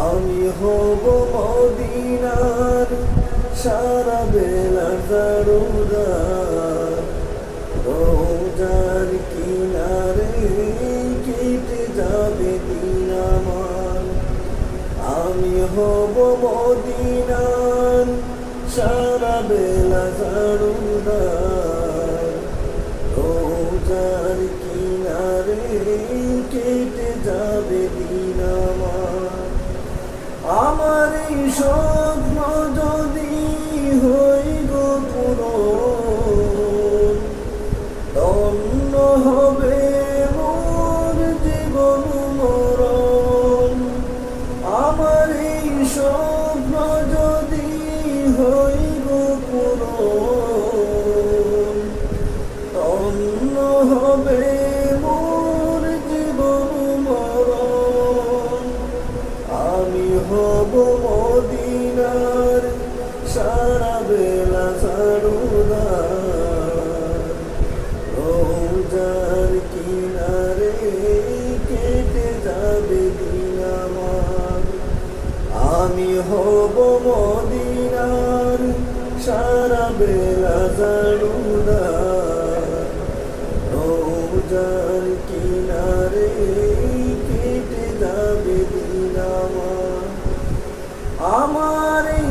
আমি হব মদিনার সারা বেলা দারুদার, রোজার কিনারে কেটে যাবে দিন আমার। আমি হব মদিনার সারা বেলা দারুদার, রোজার কিনারে কেটে যাবে দিন আমার। আমার এই স্বপ্ন যদি হইল পূরণ, ধন্য হবে মোর জীবন মরণ। আমার এই স্বপ্ন যদি হইল পূরণ, ধন্য হবে মোর জীবন মরণ। আমি হব মদিনার সারা বেলা দারুদার, রোজার কিনারে কেটে যাবে দিন আমার। আমি হব মদিনার সারা বেলা দারুদার, রোজার কিনারে কেটে যাবে দিন আমার। আমার এই